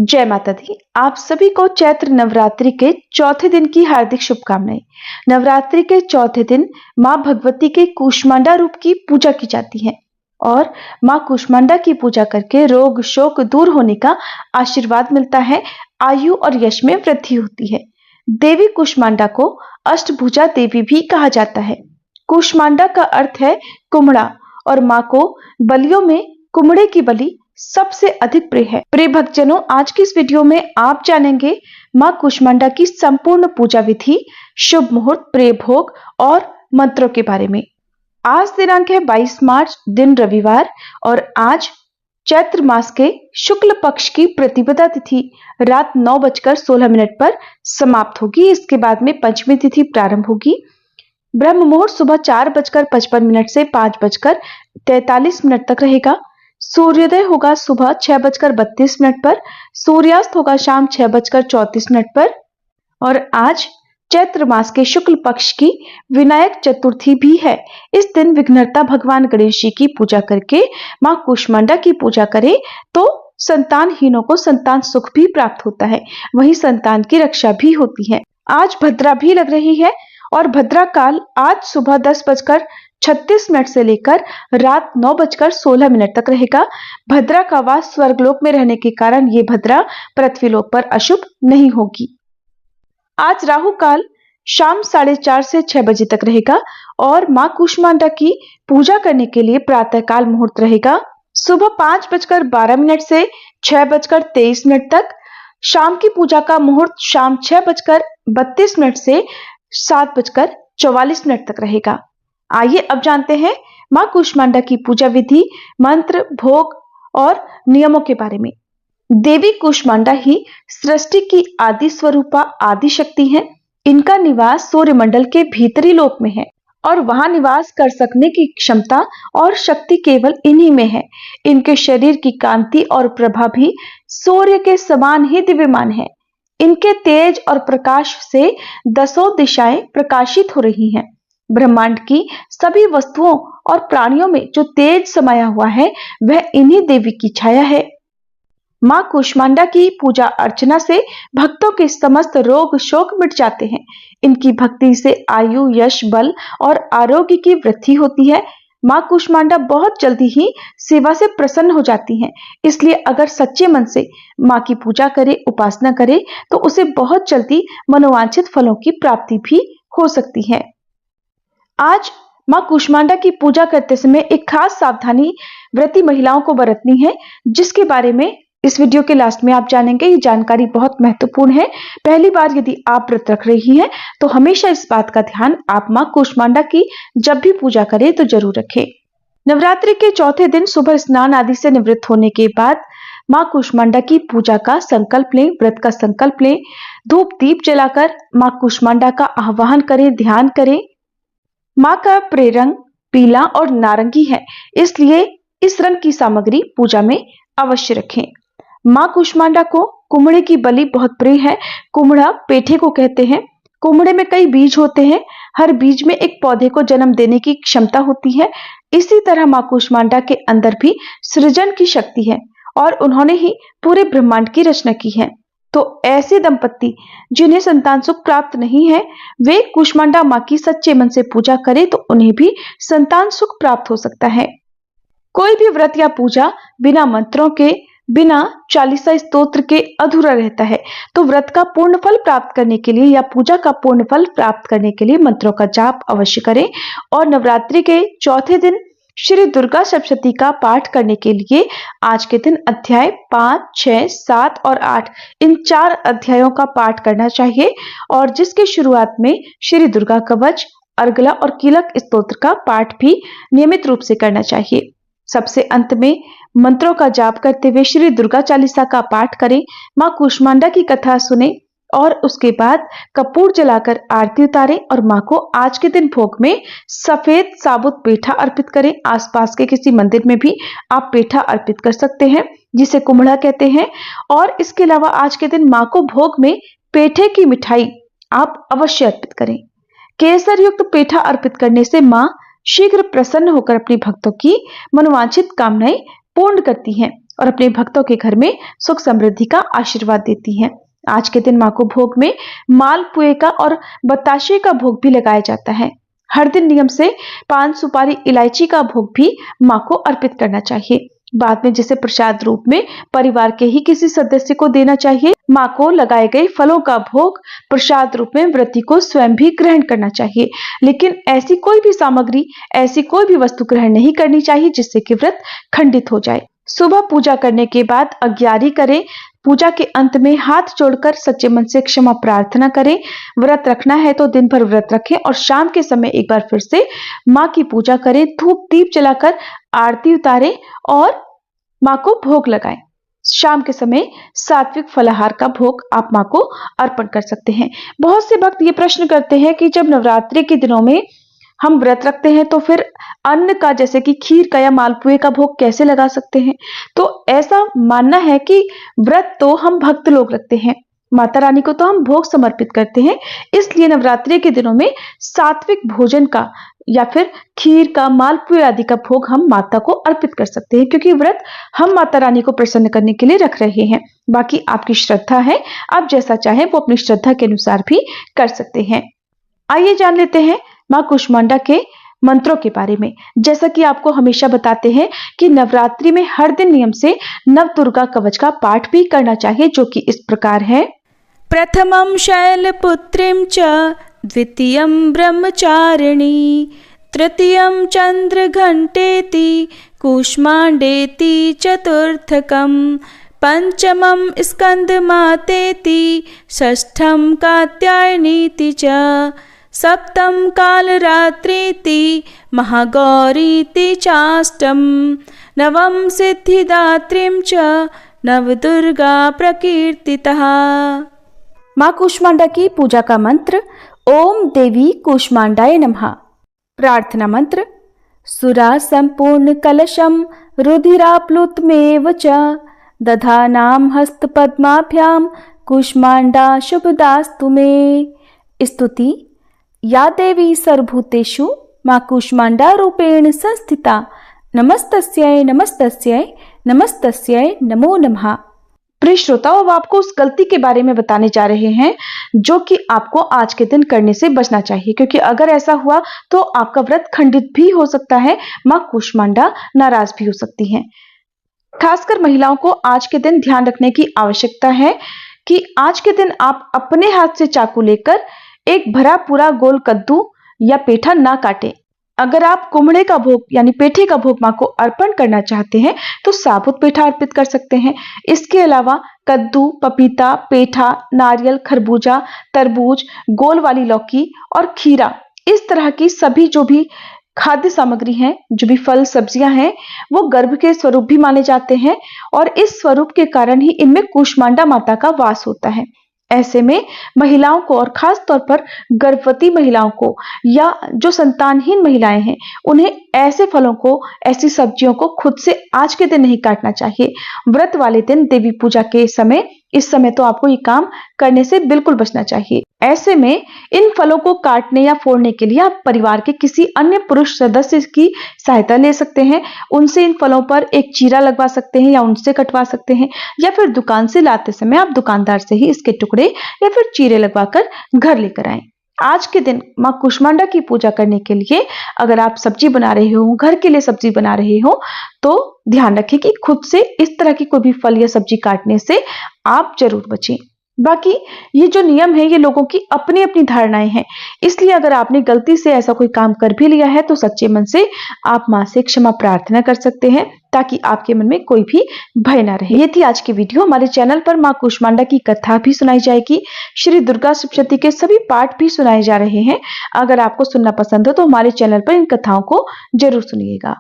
जय माता दी। आप सभी को चैत्र नवरात्रि के चौथे दिन की हार्दिक शुभकामनाएं। नवरात्रि के चौथे दिन मां भगवती के कूष्मांडा रूप की पूजा की जाती है और मां कूष्मांडा की पूजा करके रोग शोक दूर होने का आशीर्वाद मिलता है, आयु और यश में वृद्धि होती है। देवी कूष्मांडा को अष्टभुजा देवी भी कहा जाता है। कूष्मांडा का अर्थ है कुम्हड़ा और मां को बलियों में कुम्हड़े की बलि सबसे अधिक प्रिय है। प्रिय भक्तजनों, आज की इस वीडियो में आप जानेंगे मां कूष्मांडा की संपूर्ण पूजा विधि, शुभ मुहूर्त, प्रिय भोग और मंत्रों के बारे में। आज दिनांक है 22 मार्च, दिन रविवार, और आज चैत्र मास के शुक्ल पक्ष की प्रतिपदा तिथि रात 9:16 पर समाप्त होगी। इसके बाद में पंचमी तिथि प्रारंभ होगी। ब्रह्म मुहूर्त सुबह 4:55 से 5:43 तक रहेगा। सूर्योदय होगा सुबह 6:32 पर, सूर्यास्त होगा शाम 6:34 पर। और आज चैत्र मास के शुक्ल पक्ष की विनायक चतुर्थी भी है। इस दिन विघ्नहर्ता भगवान गणेश जी की पूजा करके मां कूष्मांडा की पूजा करें तो संतानहीनों को संतान सुख भी प्राप्त होता है, वहीं संतान की रक्षा भी होती है। आज भद्रा भी लग रही है और भद्रा काल आज सुबह 10:36 से लेकर रात 9:16 तक रहेगा। भद्रा का वास स्वर्गलोक में रहने के कारण ये भद्रा पृथ्वीलोक पर अशुभ नहीं होगी। आज राहु काल शाम 4:30 से 6 बजे तक रहेगा और मां कूष्मांडा की पूजा करने के लिए प्रातः काल मुहूर्त रहेगा सुबह 5:12 से 6:23 तक। शाम की पूजा का मुहूर्त शाम 6:32 से 7:44 तक रहेगा। आइए अब जानते हैं मां कूष्मांडा की पूजा विधि, मंत्र, भोग और नियमों के बारे में। देवी कूष्मांडा ही सृष्टि की आदि स्वरूपा आदि शक्ति है। इनका निवास सूर्यमंडल के भीतरी लोक में है और वहां निवास कर सकने की क्षमता और शक्ति केवल इन्हीं में है। इनके शरीर की कांति और प्रभा भी सूर्य के समान ही दिव्यमान है। इनके तेज और प्रकाश से 10 दिशाएं प्रकाशित हो रही हैं। ब्रह्मांड की सभी वस्तुओं और प्राणियों में जो तेज समाया हुआ है वह इन्हीं देवी की छाया है। मां कूष्मांडा की पूजा अर्चना से भक्तों के समस्त रोग शोक मिट जाते हैं। इनकी भक्ति से आयु, यश, बल और आरोग्य की वृद्धि होती है। मां कूष्मांडा बहुत जल्दी ही सेवा से प्रसन्न हो जाती हैं, इसलिए अगर सच्चे मन से मां की पूजा करे, उपासना करे तो उसे बहुत जल्दी मनोवांछित फलों की प्राप्ति भी हो सकती है। आज मां कूष्मांडा की पूजा करते समय एक खास सावधानी व्रती महिलाओं को बरतनी है, जिसके बारे में इस वीडियो के लास्ट में आप जानेंगे। ये जानकारी बहुत महत्वपूर्ण है। पहली बार यदि आप व्रत रख रही हैं तो हमेशा इस बात का ध्यान आप मां कूष्मांडा की जब भी पूजा करें तो जरूर रखें। नवरात्रि के चौथे दिन सुबह स्नान आदि से निवृत्त होने के बाद मां कूष्मांडा की पूजा का संकल्प लें, व्रत का संकल्प लें। धूप दीप जलाकर मां कूष्मांडा का आह्वान करें, ध्यान करें। मां का प्रिय रंग पीला और नारंगी है, इसलिए इस रंग की सामग्री पूजा में अवश्य रखें। मां कूष्मांडा को कुम्हड़े की बलि बहुत प्रिय है। कुम्हड़ा पेठे को कहते हैं। कुम्हड़े में कई बीज होते हैं। हर बीज में एक पौधे को जन्म देने की क्षमता होती है। इसी तरह मां कूष्मांडा के अंदर भी सृजन की शक्ति है और उन्होंने ही पूरे ब्रह्मांड की रचना की है। तो ऐसे दंपत्ति जिन्हें संतान सुख प्राप्त नहीं है, वे कूष्मांडा मां की सच्चे मन से पूजा करें तो उन्हें भी संतान सुख प्राप्त हो सकता है। कोई भी व्रत या पूजा बिना मंत्रों के, बिना चालीसा स्तोत्र के अधूरा रहता है। तो व्रत का पूर्ण फल प्राप्त करने के लिए या पूजा का पूर्ण फल प्राप्त करने के लिए मंत्रों का जाप अवश्य करें। और नवरात्रि के चौथे दिन श्री दुर्गा सप्तशती का पाठ करने के लिए आज के दिन अध्याय 5, 6, 7 और 8 इन 4 अध्यायों का पाठ करना चाहिए और जिसके शुरुआत में श्री दुर्गा कवच, अर्गला और कीलक स्तोत्र का पाठ भी नियमित रूप से करना चाहिए। सबसे अंत में मंत्रों का जाप करते हुए श्री दुर्गा चालीसा का पाठ करें, मां कूष्मांडा की कथा सुने और उसके बाद कपूर जलाकर आरती उतारें और मां को आज के दिन भोग में सफेद साबुत पेठा अर्पित करें। आसपास के किसी मंदिर में भी आप पेठा अर्पित कर सकते हैं, जिसे कुम्हड़ा कहते हैं। और इसके अलावा आज के दिन मां को भोग में पेठे की मिठाई आप अवश्य अर्पित करें। केसर युक्त पेठा अर्पित करने से मां शीघ्र प्रसन्न होकर अपने भक्तों की मनोवांछित कामनाएं पूर्ण करती हैं और अपने भक्तों के घर में सुख समृद्धि का आशीर्वाद देती हैं। आज के दिन मां को भोग में मालपुए का और बताशे का भोग भी लगाया जाता है। हर दिन नियम से पान, सुपारी, इलायची का भोग भी मां को अर्पित करना चाहिए। बाद में जिसे प्रसाद रूप में परिवार के ही किसी सदस्य को देना चाहिए। मां को लगाए गए फलों का भोग प्रसाद रूप में व्रती को स्वयं भी ग्रहण करना चाहिए, लेकिन ऐसी कोई भी सामग्री, ऐसी कोई भी वस्तु ग्रहण नहीं करनी चाहिए जिससे कि व्रत खंडित हो जाए। सुबह पूजा करने के बाद अग्यारी करें। पूजा के अंत में हाथ जोड़कर सच्चे मन से क्षमा प्रार्थना करें। व्रत रखना है तो दिन भर व्रत रखें और शाम के समय एक बार फिर से मां की पूजा करें। धूप दीप जलाकर आरती उतारें और मां को भोग लगाएं। शाम के समय सात्विक फलाहार का भोग आप मां को अर्पण कर सकते हैं। बहुत से भक्त ये प्रश्न करते हैं कि जब नवरात्रि के दिनों में हम व्रत रखते हैं तो फिर अन्न का, जैसे कि खीर का या मालपुए का भोग कैसे लगा सकते हैं। तो ऐसा मानना है कि व्रत तो हम भक्त लोग रखते हैं, माता रानी को तो हम भोग समर्पित करते हैं, इसलिए नवरात्रि के दिनों में सात्विक भोजन का या फिर खीर का, मालपुए आदि का भोग हम माता को अर्पित कर सकते हैं, क्योंकि व्रत हम माता रानी को प्रसन्न करने के लिए रख रहे हैं। बाकी आपकी श्रद्धा है, आप जैसा चाहें वो अपनी श्रद्धा के अनुसार भी कर सकते हैं। आइए जान लेते हैं मां कूष्मांडा के मंत्रों के बारे में। जैसा कि आपको हमेशा बताते हैं कि नवरात्रि में हर दिन नियम से नव दुर्गा कवच का पाठ भी करना चाहिए, जो कि इस प्रकार है। प्रथमं शैलपुत्रीं च द्वितीयं ब्रह्मचारिणी तृतीयं चंद्रघंटेति कूष्मांडेति चतुर्थकं पंचमं स्कंदमातेति षष्ठं कात्यायनीति च सप्तम कालरात्रीति महागौरीति चाष्टम नवम सिद्धिदात्रीं च नवदुर्गा प्रकीर्तितः। मां कूष्मांडा की पूजा का मंत्र ओम देवी कूष्मांडाय नमः। प्रार्थना मंत्र सुरा संपूर्ण कलशम रुधिराप्लुतमेव च दधानाम हस्तपद्माभ्यां कूष्मांडा शुभदास्तु मे। स्तुति या देवी सर्वभूतेषु मां कूष्मांडा रूपेण संस्थिता नमस्तस्यै नमस्तस्यै नमस्तस्यै नमो नमः। प्रिय श्रोताओं, अब आपको उस गलती के बारे में बताने जा रहे हैं जो कि आपको आज के दिन करने से बचना चाहिए, क्योंकि अगर ऐसा हुआ तो आपका व्रत खंडित भी हो सकता है, मां कूष्मांडा नाराज भी हो सकती हैं। खासकर महिलाओं को आज के दिन ध्यान रखने की आवश्यकता है कि आज के दिन आप अपने हाथ से चाकू लेकर एक भरा पूरा गोल कद्दू या पेठा ना काटें। अगर आप कुम्हड़े का भोग यानी पेठे का भोग मां को अर्पण करना चाहते हैं तो साबुत पेठा अर्पित कर सकते हैं। इसके अलावा कद्दू, पपीता, पेठा, नारियल, खरबूजा, तरबूज, गोल वाली लौकी और खीरा, इस तरह की सभी जो भी खाद्य सामग्री हैं, जो भी फल सब्जियां हैं, वो गर्भ के स्वरूप भी माने जाते हैं और इस स्वरूप के कारण ही इनमें कूष्मांडा माता का वास होता है। ऐसे में महिलाओं को और खास तौर पर गर्भवती महिलाओं को या जो संतानहीन महिलाएं हैं, उन्हें ऐसे फलों को, ऐसी सब्जियों को खुद से आज के दिन नहीं काटना चाहिए। व्रत वाले दिन देवी पूजा के समय, इस समय तो आपको ये काम करने से बिल्कुल बचना चाहिए। ऐसे में इन फलों को काटने या फोड़ने के लिए आप परिवार के किसी अन्य पुरुष सदस्य की सहायता ले सकते हैं। उनसे इन फलों पर एक चीरा लगवा सकते हैं या उनसे कटवा सकते हैं, या फिर दुकान से लाते समय आप दुकानदार से ही इसके टुकड़े या फिर चीरे लगवाकर घर लेकर आएं। आज के दिन मां कूष्मांडा की पूजा करने के लिए अगर आप सब्जी बना रहे हो, घर के लिए सब्जी बना रहे हो, तो ध्यान रखें कि खुद से इस तरह की कोई भी फल या सब्जी काटने से आप जरूर बचें। बाकी ये जो नियम है, ये लोगों की अपनी अपनी धारणाएं हैं, इसलिए अगर आपने गलती से ऐसा कोई काम कर भी लिया है तो सच्चे मन से आप मां से क्षमा प्रार्थना कर सकते हैं, ताकि आपके मन में कोई भी भय ना रहे। ये थी आज की वीडियो। हमारे चैनल पर मां कूष्मांडा की कथा भी सुनाई जाएगी, श्री दुर्गा सप्तशती के सभी पाठ भी सुनाए जा रहे हैं। अगर आपको सुनना पसंद हो तो हमारे चैनल पर इन कथाओं को जरूर सुनिएगा।